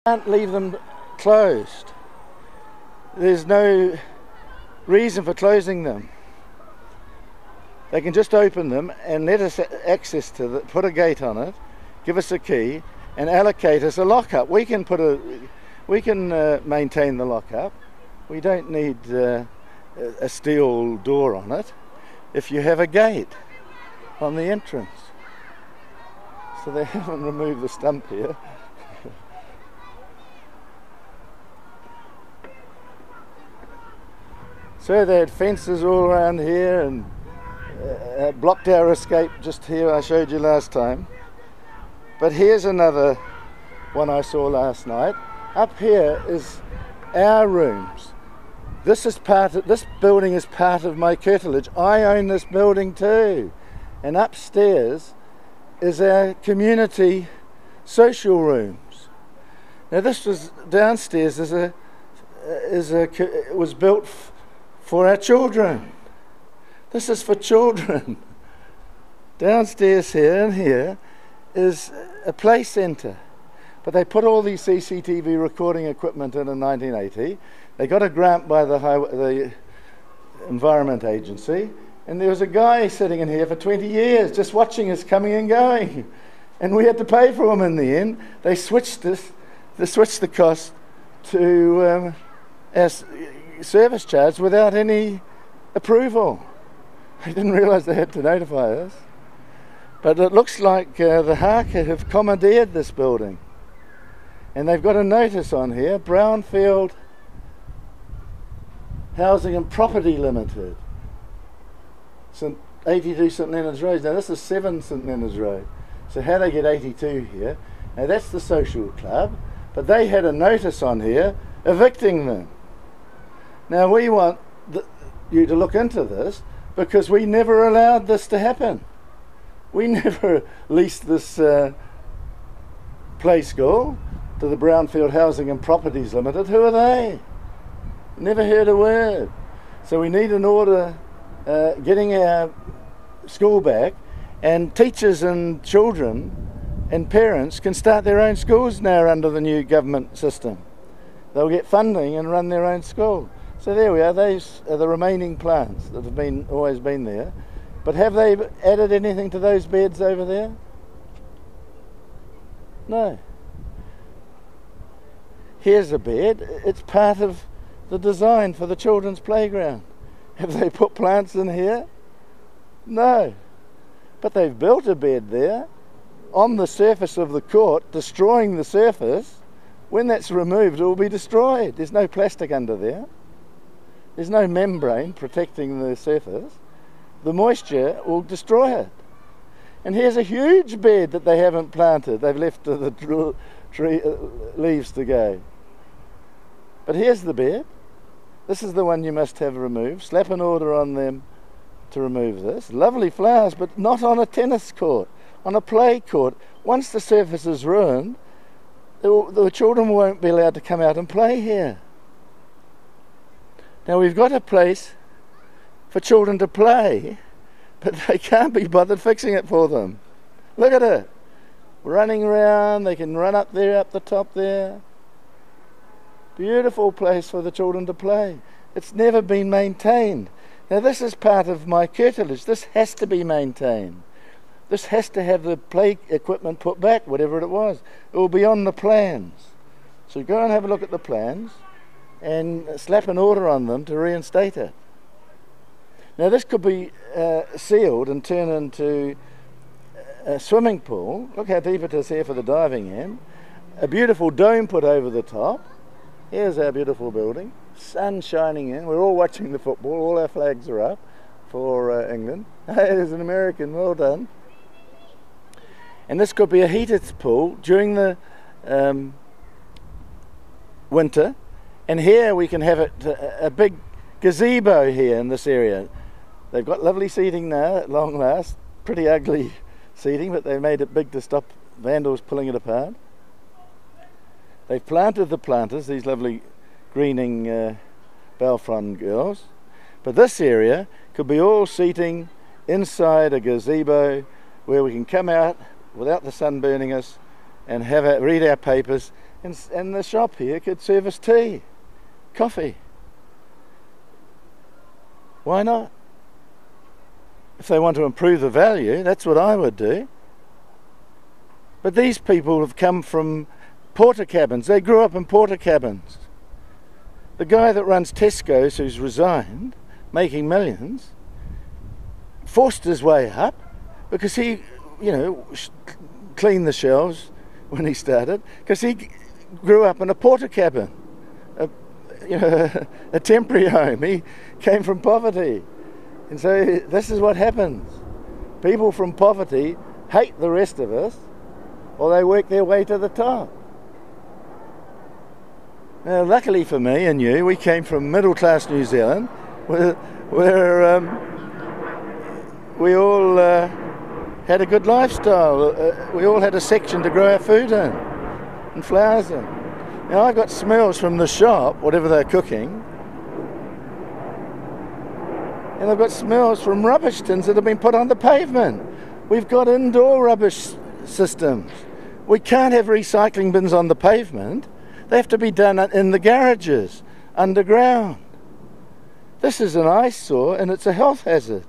Can't leave them closed. There's no reason for closing them. They can just open them and let us access to it, put a gate on it, give us a key, and allocate us a lockup. We can maintain the lockup. We don't need a steel door on it if you have a gate on the entrance. So they haven't removed the stump here. So they had fences all around here and blocked our escape just here I showed you last time. But here's another one I saw last night. Up here is our rooms. This building is part of my curtilage. I own this building too. And upstairs is our community social rooms. Now this was downstairs it was built for our children. This is for children. Downstairs here and here is a play centre. But they put all these CCTV recording equipment in 1980. They got a grant by the Environment Agency, and there was a guy sitting in here for 20 years just watching us coming and going. And we had to pay for him in the end. They switched the cost to our service charge without any approval. I didn't realise they had to notify us. But it looks like the Haka have commandeered this building. And they've got a notice on here, Brownfield Housing and Property Limited, 82 St Leonard's Road. Now this is 7 St Leonard's Road. So how they get 82 here? Now that's the social club, but they had a notice on here evicting them. Now we want you to look into this because we never allowed this to happen. We never leased this play school to the Brownfield Housing and Properties Limited. Who are they? Never heard a word. So we need an order getting our school back, and teachers and children and parents can start their own schools now under the new government system. They'll get funding and run their own school. So there we are. Those are the remaining plants that have always been there. But have they added anything to those beds over there? No. Here's a bed. It's part of the design for the children's playground. Have they put plants in here? No. But they've built a bed there on the surface of the court, destroying the surface. When that's removed, it will be destroyed. There's no plastic under there. There's no membrane protecting the surface. The moisture will destroy it. And here's a huge bed that they haven't planted. They've left the leaves to go. But here's the bed. This is the one you must have removed. Slap an order on them to remove this. Lovely flowers, but not on a tennis court, on a play court. Once the surface is ruined, the children won't be allowed to come out and play here. Now we've got a place for children to play, but they can't be bothered fixing it for them. Look at it. Running around, they can run up there, up the top there. Beautiful place for the children to play. It's never been maintained. Now this is part of my curtilage. This has to be maintained. This has to have the play equipment put back, whatever it was. It will be on the plans. So go and have a look at the plans and slap an order on them to reinstate it. Now this could be sealed and turned into a swimming pool. Look how deep it is here for the diving in. A beautiful dome put over the top. Here's our beautiful building. Sun shining in. We're all watching the football. All our flags are up for England. Hey, there's an American. Well done. And this could be a heated pool during the winter. And here we can have a big gazebo here in this area. They've got lovely seating now at long last. Pretty ugly seating, but they've made it big to stop vandals pulling it apart. They've planted the planters, these lovely greening Belfron girls. But this area could be all seating inside a gazebo where we can come out without the sun burning us and read our papers and the shop here could serve us tea, coffee. Why not? If they want to improve the value, that's what I would do. But these people have come from porter cabins. They grew up in porter cabins. The guy that runs Tesco's, who's resigned, making millions, forced his way up because he, cleaned the shelves when he started, because he grew up in a porter cabin, a temporary home. He came from poverty. And so this is what happens. People from poverty hate the rest of us, or they work their way to the top. Now, luckily for me and you, we came from middle-class New Zealand, where we all had a good lifestyle. We all had a section to grow our food in and flowers in. Now, I got smells from the shop, whatever they're cooking, and I've got smells from rubbish tins that have been put on the pavement. We've got indoor rubbish systems. We can't have recycling bins on the pavement. They have to be done in the garages, underground. This is an eyesore and it's a health hazard.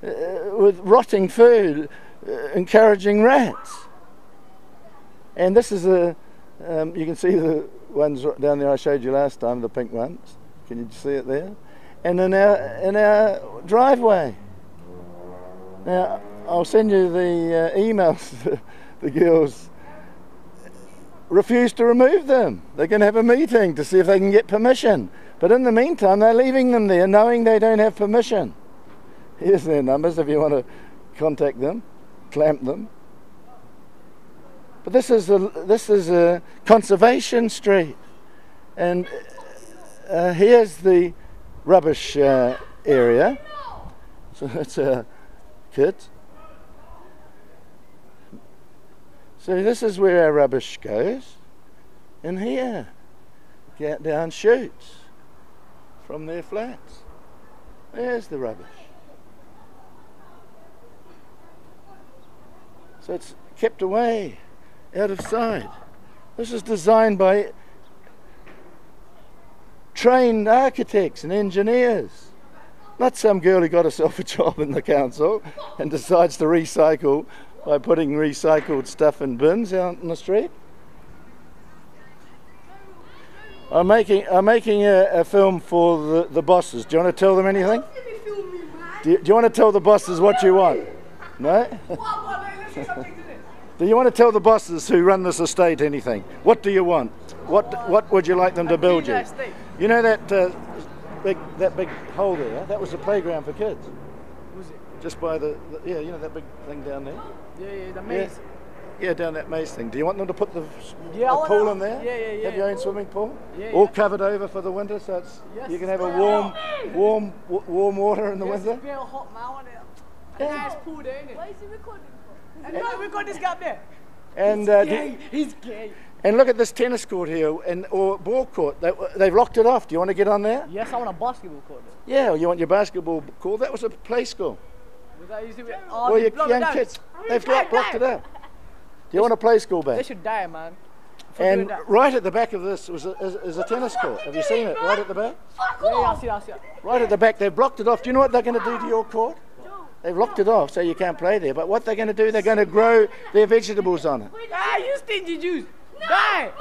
With rotting food, encouraging rats. And this is you can see the ones down there I showed you last time, the pink ones. Can you see it there? And in our driveway. Now, I'll send you the emails. The girls refuse to remove them. They're going to have a meeting to see if they can get permission. But in the meantime, they're leaving them there knowing they don't have permission. Here's their numbers if you want to contact them, clamp them. But this is a conservation street. And here's the rubbish area. So that's our kids. So this is where our rubbish goes. In here, get down chutes from their flats. There's the rubbish. So it's kept away, out of sight. This is designed by trained architects and engineers. Not some girl who got herself a job in the council and decides to recycle by putting recycled stuff in bins out in the street. I'm making a film for the bosses. Do you want to tell them anything? Do you want to tell the bosses what you want? No? Do you want to tell the bosses who run this estate anything? What do you want? What would you like them to build you? You know that big hole there? That was the playground for kids. Was it? Just by that big thing down there. Yeah, the maze. Yeah, down that maze thing. Do you want them to put the pool in there? Yeah. Have your own swimming pool? Yeah. All covered over for the winter, so you can have a warm water in the winter. It's real hot now, isn't it? And nice pool there, isn't it? Why is he recording for? And we got this guy there. And he's gay. And look at this tennis court here, or ball court. They've locked it off. Do you want to get on there? Yes, I want a basketball court. Yeah, you want your basketball court? That was a play school. Was that used to be? Well, your young kids, they've blocked it out. Do you want a play school back? They should die, man. And right at the back of this is a tennis court. Have you seen it? Right at the back? Yeah, I see it. Right at the back, they've blocked it off. Do you know what they're going to do to your court? They've locked it off so you can't play there. But what they're going to do, they're going to grow their vegetables on it. Ah, you stingy Jews! Die!